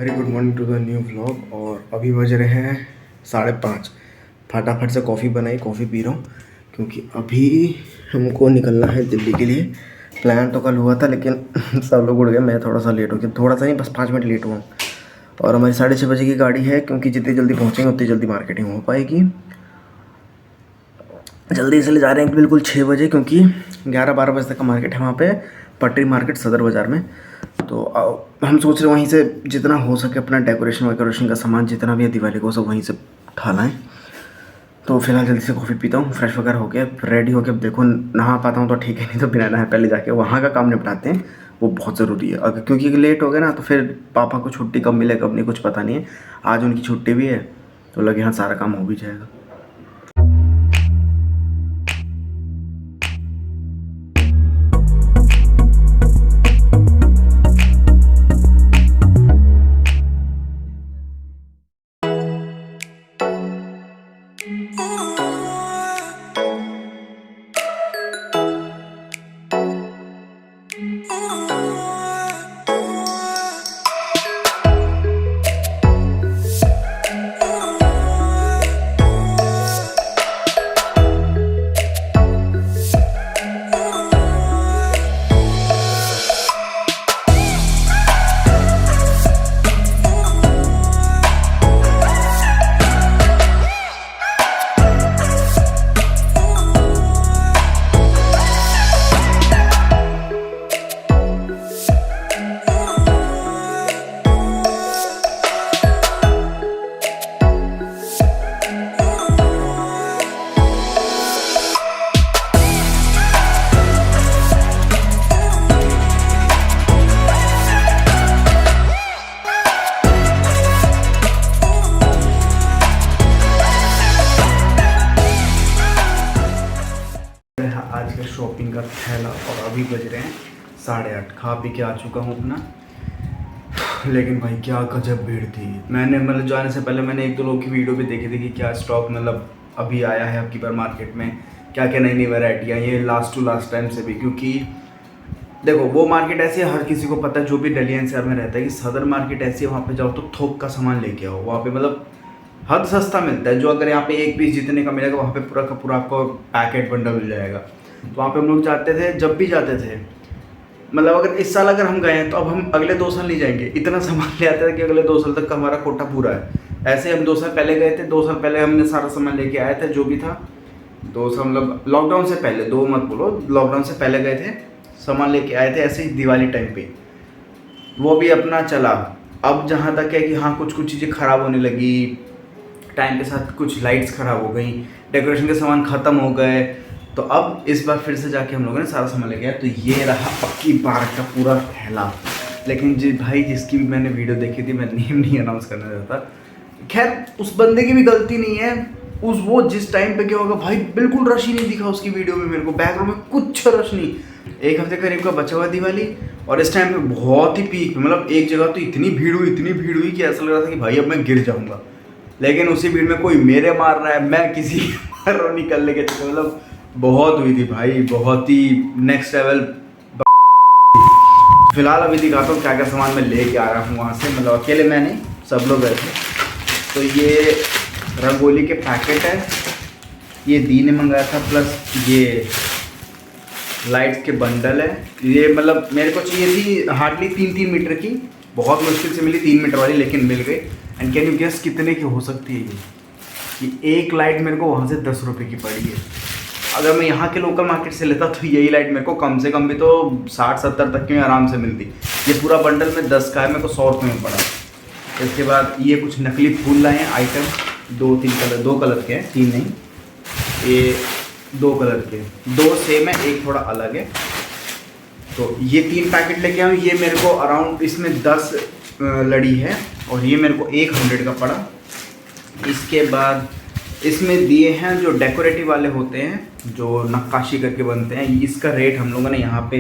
Very good morning to the new vlog. और अभी बज रहे हैं 5:30। फटाफट से कॉफ़ी बनाई, कॉफ़ी पी रहा हूँ क्योंकि अभी हमको निकलना है दिल्ली के लिए। प्लान तो कल हुआ था लेकिन सब लोग उड़ गए, मैं थोड़ा सा लेट हो गया, थोड़ा सा नहीं बस 5 मिनट लेट हुआ हूँ। और हमारी 6:30 बजे की गाड़ी है क्योंकि जितनी जल्दी पहुँचेंगे उतनी जल्दी मार्केटिंग हो पाएगी। जल्दी इसलिए जा रहे हैं बिल्कुल 6 बजे क्योंकि 11-12 बजे तक का मार्केट है वहाँ पे, पटरी मार्केट सदर बाज़ार में। तो हम सोच रहे हैं वहीं से जितना हो सके अपना डेकोरेशन वेकोरेशन का सामान जितना भी है दिवाली को सब वहीं से उठा लाएँ। तो फिलहाल जल्दी से कॉफ़ी पीता हूँ, फ्रेश वगैरह हो गया, रेडी हो के अब देखो नहा पाता हूँ तो ठीक है, नहीं तो बिना नहाए पहले जाके वहाँ का काम निपटाते हैं, वो बहुत ज़रूरी है। अगर क्योंकि लेट हो गया ना तो फिर पापा को छुट्टी कब मिले कब नहीं कुछ पता नहीं है। आज उनकी छुट्टी भी है तो लगे हाँ सारा काम हो भी जाएगा। आज का शॉपिंग का थैला और अभी बज रहे हैं 8:30। खा पी के आ चुका हूँ अपना, लेकिन भाई क्या गजब भीड़ थी। मैंने मतलब जाने से पहले मैंने एक दो लोगों की वीडियो भी देखी थी कि क्या स्टॉक मतलब अभी आया है अब की बार मार्केट में, क्या क्या नई नई वैरायटियाँ, ये लास्ट टू लास्ट टाइम से भी। क्योंकि देखो वो मार्केट ऐसी है, हर किसी को पता है जो भी दिल्ली एनसीआर में रहता है कि सदर मार्केट ऐसी है, वहाँ पे जाओ तो थोक का सामान लेके आओ। वहाँ पे मतलब हद सस्ता मिलता है, जो अगर यहाँ पे एक पीस जितने का मिलेगा वहाँ पे पूरा का पूरा आपको पैकेट बंडल मिल जाएगा। तो वहाँ पे हम लोग जाते थे, जब भी जाते थे मतलब अगर इस साल अगर हम गए हैं तो अब हम अगले 2 साल नहीं जाएंगे, इतना सामान ले आते थे कि अगले 2 साल तक का हमारा कोटा पूरा है। ऐसे हम 2 साल पहले गए थे, 2 साल पहले हमने सारा सामान लेके आए थे जो भी था। 2 साल मतलब लॉकडाउन से पहले, 2 मत बोलो, लॉकडाउन से पहले गए थे, सामान लेके आए थे ऐसे ही दिवाली टाइम पे, वो भी अपना चला। अब जहाँ तक है कि हाँ कुछ कुछ चीज़ें ख़राब होने लगी, टाइम के साथ कुछ लाइट्स ख़राब हो गई, डेकोरेशन के सामान ख़त्म हो गए। तो अब इस बार फिर से जाके हम लोगों ने सारा सामान लेके आया। तो ये रहा पक्की बार का पूरा थैला। लेकिन भाई जिसकी भी मैंने वीडियो देखी थी, मैं नेम नहीं अनाउंस करना चाहता, खैर उस बंदे की भी गलती नहीं है। वो जिस टाइम पे क्या होगा भाई, बिल्कुल रश ही नहीं दिखा उसकी वीडियो में मेरे को, बैकग्राउंड में कुछ रश नहीं। 1 हफ्ते करीब का बचा हुआ दिवाली और इस टाइम पे बहुत ही पीक, मतलब एक जगह तो इतनी भीड़ हुई कि ऐसा लग रहा था कि भाई अब मैं गिर जाऊंगा। लेकिन उसी भीड़ में कोई मेरे मार रहा है, मैं किसी मार रहा हूँ निकलने के चक्कर, मतलब बहुत हुई थी भाई, बहुत ही नेक्स्ट लेवल। फिलहाल अभी दिखाता हूँ क्या क्या सामान मैं लेके आ रहा हूँ वहाँ से, मतलब अकेले मैं नहीं, सब लोग गए थे। तो ये रंगोली के पैकेट है, ये दी ने मंगाया था, प्लस ये लाइट्स के बंडल है। ये मतलब मेरे को चाहिए थी हार्डली 3-3 मीटर की, बहुत मुश्किल से मिली 3 मीटर वाली, लेकिन मिल गई। एंड कैन यू गेस कितने की हो सकती है ये एक लाइट मेरे को वहाँ से 10 रुपये की पड़ी है। अगर मैं यहाँ के लोकल मार्केट से लेता तो यही लाइट मेरे को कम से कम भी तो 60-70 तक की आराम से मिलती। ये पूरा बंडल में 10 का है, मेरे को 100 रुपये में पड़ा। इसके बाद ये कुछ नकली फूल लाए हैं आइटम, 2 कलर के हैं, 3 नहीं, ये 2 कलर के, 2 सेम है, एक थोड़ा अलग है। तो ये 3 पैकेट लेके आऊँ। ये मेरे को अराउंड इसमें 10 लड़ी है और ये मेरे को 100 का पड़ा। इसके बाद इसमें दिए हैं जो डेकोरेटिव वाले होते हैं, जो नक्काशी करके बनते हैं। इसका रेट हम लोगों ने यहाँ पे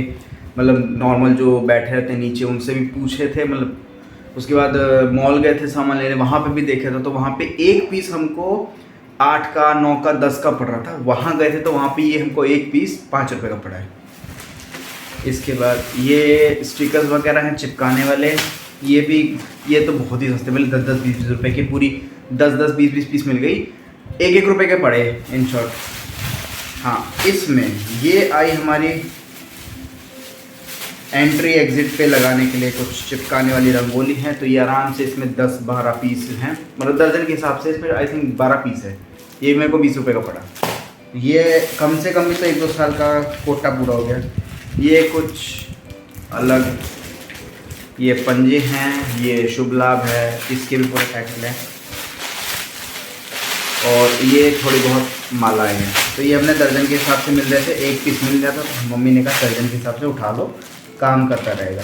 मतलब नॉर्मल जो बैठे रहते हैं नीचे उनसे भी पूछे थे, मतलब उसके बाद मॉल गए थे सामान लेने, वहाँ पे भी देखे थे। तो वहाँ पे एक पीस हमको 8 का, 9 का, 10 का पड़ रहा था। वहाँ गए थे तो वहाँ पे ये हमको एक पीस 5 रुपये का पड़ा है। इसके बाद ये स्टिकर्स वगैरह हैं चिपकाने वाले, ये भी, ये तो बहुत ही सस्ते मिले, 10-10 20-20 रुपए की पूरी 10-10 20-20 पीस मिल गई, 1-1 रुपए के पड़े इन शॉर्ट। हाँ, इसमें ये आई हमारी एंट्री एग्जिट पे लगाने के लिए कुछ चिपकाने वाली रंगोली है। तो ये आराम से इसमें 10-12 पीस हैं, मतलब दर्जन के हिसाब से इसमें आई थिंक 12 पीस है। ये मेरे को 20 रुपये का पड़ा। ये कम से कम भी तो 1-2 साल का कोटा पूरा हो गया। ये कुछ अलग, ये पंजे हैं, ये शुभ लाभ है, इसके भी पूरा टाइटल है, और ये थोड़ी बहुत मालाएँ हैं। तो ये अपने दर्जन के हिसाब से मिल रहे थे, 1 पीस मिल जाता तो मम्मी ने कहा दर्जन के हिसाब से उठा लो, काम करता रहेगा।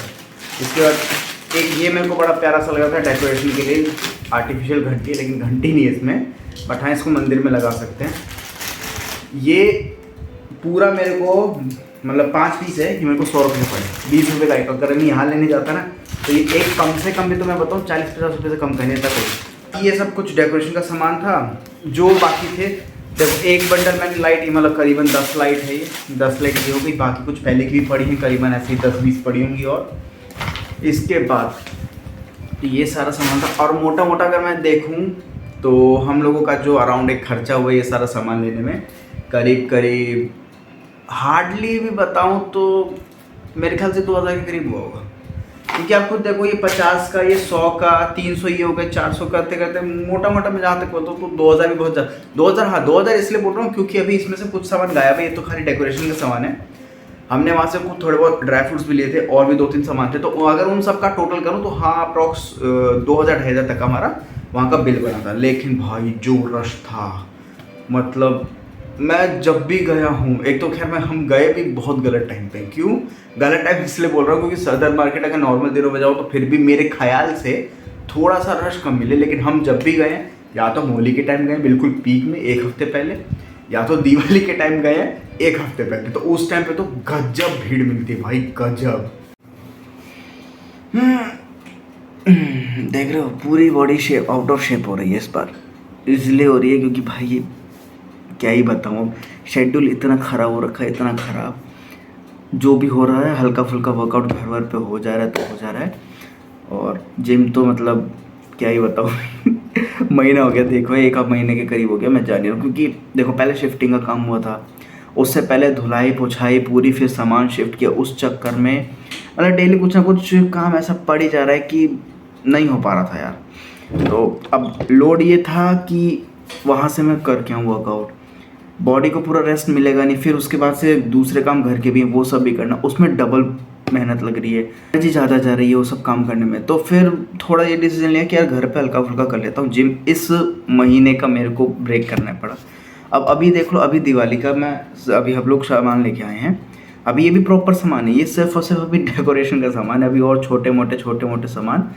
इसके बाद एक ये मेरे को बड़ा प्यारा सा लगा था डेकोरेशन के लिए, आर्टिफिशियल घंटी, लेकिन घंटी नहीं है इसमें, बट हाँ इसको मंदिर में लगा सकते हैं। ये पूरा मेरे को मतलब 5 पीस है, ये मेरे को 100 रुपये पड़े, 20 रुपये का एक। अगर मैं यहाँ लेने जाता ना तो ये एक कम से कम भी तो मैं बताऊँ 40-50 रुपये से कम कहने तक। ये सब कुछ डेकोरेशन का सामान था। जो बाकी थे, देखो एक बंडल मैंने लाइट, मतलब करीबन 10 लाइट है, ये 10 लाइट की हो गई, बाकी कुछ पहले की भी पड़ी हैं, करीबन ऐसे ही 10-20 पड़ी होंगी। और इसके बाद तो ये सारा सामान था। और मोटा मोटा अगर मैं देखूं तो हम लोगों का जो अराउंड एक खर्चा हुआ ये सारा सामान लेने में, करीब करीब हार्डली भी बताऊं तो मेरे ख्याल से 2000 के करीब हुआ होगा। क्योंकि आप खुद देखो, ये 50 का, ये 100 का, 300 ये हो गए, 400 करते करते मोटा मोटा मैं जहाँ तक बोलता हूँ तो 2000 भी बहुत ज़्यादा। 2000, हाँ 2000 इसलिए बोल रहा हूँ क्योंकि अभी इसमें से कुछ सामान गायब है, ये तो खाली डेकोरेशन का सामान है। हमने वहाँ से कुछ थोड़े बहुत ड्राई फ्रूट्स भी लिए थे, और भी 2-3 सामान थे। तो अगर उन सब का टोटल करूँ तो हाँ अप्रॉक्स 2000-2500 तक का हमारा वहाँ का बिल बना था। लेकिन भाई जो रश था, मतलब मैं जब भी गया हूँ, एक तो खैर हम गए भी बहुत गलत टाइम पे। क्यों गलत टाइम इसलिए बोल रहा हूँ क्योंकि सदर मार्केट अगर नॉर्मल दिनों में जाओ तो फिर भी मेरे ख्याल से थोड़ा सा रश कम मिले। लेकिन हम जब भी गए, या तो होली के टाइम गए बिल्कुल पीक में 1 हफ्ते पहले, या तो दिवाली के टाइम गए 1 हफ्ते पहले, तो उस टाइम पे तो गजब भीड़ मिलती है भाई, गजब। देख रहे हो पूरी body shape out of shape हो रही है इस बार, इसलिए हो रही है क्योंकि भाई ये क्या ही बताऊँ, शेड्यूल इतना ख़राब हो रखा है, इतना ख़राब। जो भी हो रहा है हल्का फुल्का वर्कआउट घर वर पे हो जा रहा है तो हो जा रहा है। और जिम तो मतलब क्या ही बताऊँ महीना हो गया, देखो 1 महीने के करीब हो गया मैं जा रही हूँ। क्योंकि देखो पहले शिफ्टिंग का काम हुआ था, उससे पहले धुलाई पोछाई पूरी, फिर सामान शिफ्ट किया, उस चक्कर में मतलब डेली कुछ ना कुछ काम ऐसा पड़ ही जा रहा है कि नहीं हो पा रहा था यार। तो अब लोड ये था कि वहाँ से मैं करके आऊँ वर्कआउट, बॉडी को पूरा रेस्ट मिलेगा नहीं, फिर उसके बाद से दूसरे काम घर के भी हैं वो सब भी करना, उसमें डबल मेहनत लग रही है, एनर्जी ज़्यादा जा रही है वो सब काम करने में। तो फिर थोड़ा ये डिसीजन लिया कि यार घर पे हल्का फुल्का कर लेता हूँ जिम। इस महीने का मेरे को ब्रेक करना पड़ा। अब अभी देख लो, अभी दिवाली का मैं अभी हम लोग सामान लेके आए हैं, अभी ये भी प्रॉपर सामान है, ये सिर्फ और सिर्फ अभी डेकोरेशन का सामान है, अभी और छोटे मोटे सामान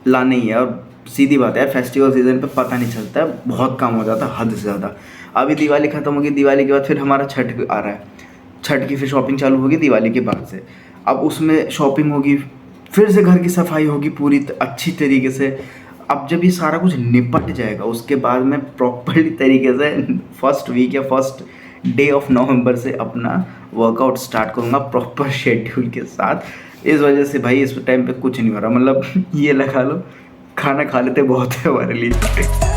लाने ही है। और सीधी बात है यार, फेस्टिवल सीजन पे पता नहीं चलता है, बहुत काम हो जाता है हद से ज़्यादा। अभी दिवाली ख़त्म होगी, दिवाली के बाद फिर हमारा छठ आ रहा है, छठ की फिर शॉपिंग चालू होगी दिवाली के बाद से। अब उसमें शॉपिंग होगी, फिर से घर की सफाई होगी पूरी अच्छी तरीके से। अब जब ये सारा कुछ निपट जाएगा उसके बाद मैं प्रॉपरली तरीके से फर्स्ट वीक या फर्स्ट डे ऑफ नवंबर से अपना वर्कआउट स्टार्ट करूँगा प्रॉपर शेड्यूल के साथ। इस वजह से भाई इस टाइम पे कुछ नहीं हो रहा, मतलब ये लगा लो खाना खा लेते बहुत है हमारे लिए।